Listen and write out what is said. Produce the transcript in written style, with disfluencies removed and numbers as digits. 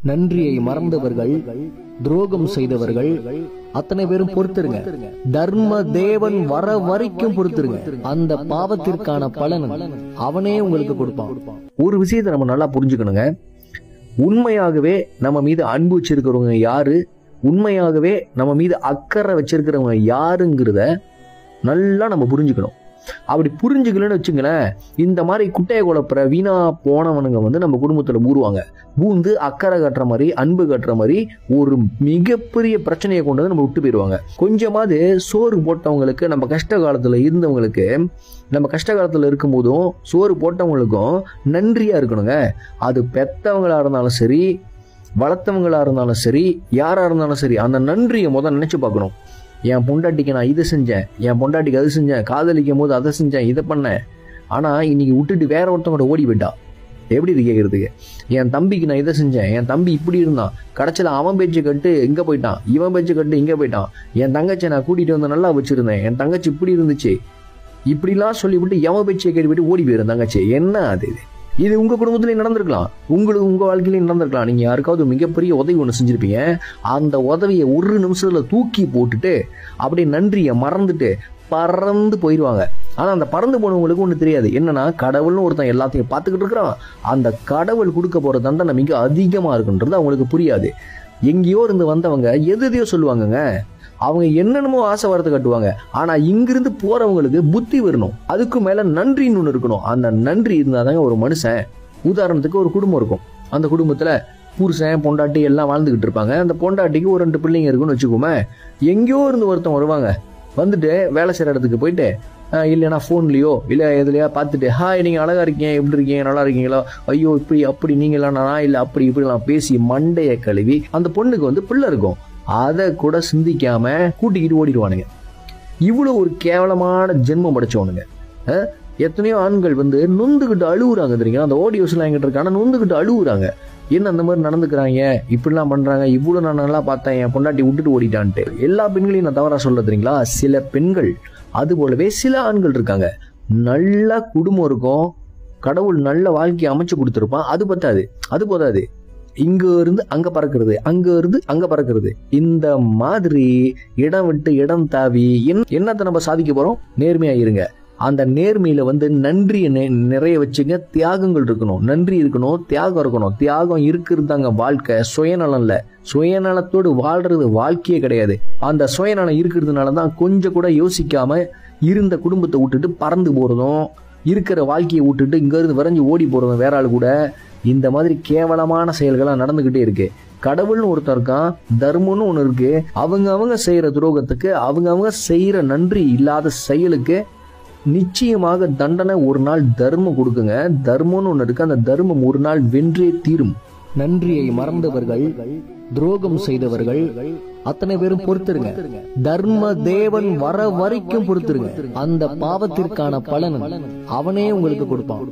நன்றியை மறந்தவர்கள், துரோகம் செய்தவர்கள் அத்தனை பேரும் பொறுத்துருங்க. தர்ம தேவன் வர வரைக்கும் பொறுத்துருங்க. அந்த பாவத்திற்கான பலன் அவனே உங்களுக்கு கொடுப்பான். ஒரு விஷயத்தை நம்ம நல்லா புரிஞ்சுக்கணுங்க. உண்மையாகவே நம்ம மீது அன்பு வச்சிருக்கிறவங்க யாரு, உண்மையாகவே நம்ம மீது அக்கறை வச்சிருக்கிறவங்க யாருங்கிறத நல்லா நம்ம புரிஞ்சுக்கணும். அப்படி புரிஞ்சுக்கலன்னு வச்சுங்களேன், இந்த மாதிரி குட்டையை குழப்புற வீணா போனவனுங்க வந்து நம்ம குடும்பத்துல ஊருவாங்க. பூந்து அக்கறை கட்டுற மாதிரி, அன்பு கட்டுற மாதிரி ஒரு மிகப்பெரிய பிரச்சனையை கொண்டு வந்து நம்ம விட்டு போயிடுவாங்க. கொஞ்சமாவது சோறு போட்டவங்களுக்கு, நம்ம கஷ்ட காலத்துல இருந்தவங்களுக்கு, நம்ம கஷ்ட காலத்துல இருக்கும் போதும் சோறு போட்டவங்களுக்கும் நன்றியா இருக்கணுங்க. அது பெத்தவங்களா இருந்தாலும் சரி, வளர்த்தவங்களா இருந்தாலும் சரி, யாரா இருந்தாலும் சரி, அந்த நன்றியை முதல் நினைச்சு பார்க்கணும். என் பொண்டாட்டிக்கு நான் இதை செஞ்சேன், என் பொண்டாட்டிக்கு அது செஞ்சேன், காதலிக்கும் போது அதை செஞ்சேன், இதை பண்ணேன், ஆனா இன்னைக்கு விட்டுட்டு வேற ஒருத்தவங்க ஓடி போயிட்டா. எப்படி இது கேட்கறதுக்கு? என் தம்பிக்கு நான் இதை செஞ்சேன், என் தம்பி இப்படி இருந்தான், கடைசியில் அவன் பேச்சு கட்டு இங்க போயிட்டான், இவன் பேச்சு கட்டு இங்க போயிட்டான், என் தங்கச்சி நான் கூட்டிட்டு வந்து நல்லா வச்சிருந்தேன், என் தங்கச்சி இப்படி இருந்துச்சு, இப்படிலாம் சொல்லிவிட்டு எவன் பேச்சை கேட்டு போயிட்டு ஓடி போயிடும் தங்கச்சி. என்ன அது? இது உங்க குடும்பத்திலையும் நடந்திருக்கலாம், உங்களுக்கு உங்க வாழ்க்கையிலையும் நடந்திருக்கலாம். நீங்க யாருக்காவது மிகப்பெரிய உதவி ஒன்று செஞ்சிருப்பீங்க, அந்த உதவியை ஒரு நிமிஷத்துல தூக்கி போட்டுட்டு அப்படியே நன்றியை மறந்துட்டு பறந்து போயிடுவாங்க. ஆனா அந்த பறந்து போனவங்களுக்கு ஒண்ணு தெரியாது. என்னன்னா, கடவுள்னு ஒருத்தன் எல்லாத்தையும் பார்த்துக்கிட்டு இருக்கிறான், அந்த கடவுள் கொடுக்க போற தண்டனை மிக அதிகமா இருக்குன்றது அவங்களுக்கு புரியாது. எங்கேயோ இருந்து வந்தவங்க எதையோ சொல்லுவாங்கங்க, அவங்க என்னென்னமோ ஆசை வரத்து கட்டுவாங்க. ஆனா இங்கிருந்து போறவங்களுக்கு புத்தி வரணும், அதுக்கு மேல நன்றின்னு ஒண்ணு இருக்கணும். அந்த நன்றி இருந்தாதாங்க ஒரு மனுஷன். உதாரணத்துக்கு ஒரு குடும்பம் இருக்கும், அந்த குடும்பத்துல புருஷன் பொண்டாட்டி எல்லாம் வாழ்ந்துகிட்டு இருப்பாங்க. அந்த பொண்டாட்டிக்கு ஒரு 2 பிள்ளைங்க இருக்குன்னு வச்சுக்கோமே. எங்கேயோ இருந்து ஒருத்தன் வருவாங்க, வந்துட்டு வேலை செய்யற இடத்துக்கு போயிட்டு இல்லைன்னா ஃபோன்லயோ இல்லை எதுலையா பார்த்துட்டு, ஹாய் நீங்கள் அழகா இருக்கீங்க, எப்படி இருக்கீங்க, நல்லா இருக்கீங்களா, ஐயோ இப்படி அப்படி நீங்களாம் நானா இல்லை அப்படி இப்படிலாம் பேசி மண்டையை கழுவி அந்த பொண்ணுக்கு வந்து பிள்ளை இருக்கும், அதை கூட சிந்திக்காம கூட்டிக்கிட்டு ஓடிடுவானுங்க. இவ்வளவு ஒரு கேவலமான ஜென்மம் படைச்சவனுங்க. எத்தனையோ ஆண்கள் வந்து நொந்துகிட்டு அழுகுறாங்க தெரியுங்களா. அந்த ஆடியோஸ்லாம் என்கிட்ட இருக்கு, ஆனால் நொந்துகிட்டு அழுகுறாங்க. என்ன அந்த மாதிரி நடந்துக்கிறாங்க, இப்படிலாம் பண்றாங்க, இவ்வளவு நான் நல்லா பார்த்தேன், என் பொண்டாட்டி விட்டுட்டு ஓடிட்டான்ட்டு. எல்லா பெண்களையும் நான் தவறா சொல்ல தெரியுங்களா. சில பெண்கள், அது போலவே சில ஆண்கள் இருக்காங்க, நல்ல குடும்பம் இருக்கும், கடவுள் நல்ல வாழ்க்கையை அமைச்சு கொடுத்துருப்பான், அது பத்தாது, அது போதாது, இங்க இருந்து அங்க பறக்கிறது, அங்க இருந்து அங்க பறக்கிறது. இந்த மாதிரி இடம் விட்டு இடம் தாவி என்னத்தை நம்ம சாதிக்க போறோம்? நேர்மையா இருங்க. அந்த நேர்மையில வந்து நன்றியை நிறைய வச்சுங்க. தியாகங்கள் இருக்கணும், நன்றி இருக்கணும், தியாகம் இருக்கணும். தியாகம் இருக்கிறது தாங்க வாழ்க்கை, சுயநலம் இல்ல. சுயநலத்தோடு வாழ்றது வாழ்க்கையே கிடையாது. அந்த சுயநலம் இருக்கிறதுனாலதான் கொஞ்சம் கூட யோசிக்காம இருந்த குடும்பத்தை விட்டுட்டு பறந்து போறதும், இருக்கிற வாழ்க்கையை விட்டுட்டு இங்க இருந்து வரைஞ்சு ஓடி போறதும் வேற ஆள் கூட. இந்த மாதிரி கேவலமான செயல்கள்லாம் நடந்துகிட்டே இருக்கு. கடவுள்னு ஒருத்தர் இருக்கான், தர்மம்னு ஒண்ணு இருக்கு. அவங்க செய்யற துரோகத்துக்கு, அவங்க செய்யற நன்றி இல்லாத செயலுக்கு நிச்சயமாக தண்டனை ஒரு நாள் தர்மம் கொடுக்குங்க. தர்மம்னு ஒண்ணு இருக்கு, அந்த தர்மம் ஒரு நாள் வென்றே தீரும். நன்றியை மறந்தவர்கள், துரோகம் செய்தவர்கள் அத்தனை பேரும் பொறுத்துருங்க. தர்ம தேவன் வர வரைக்கும் பொறுத்துருங்க. அந்த பாவத்திற்கான பலன் அவனே உங்களுக்கு கொடுப்பான்.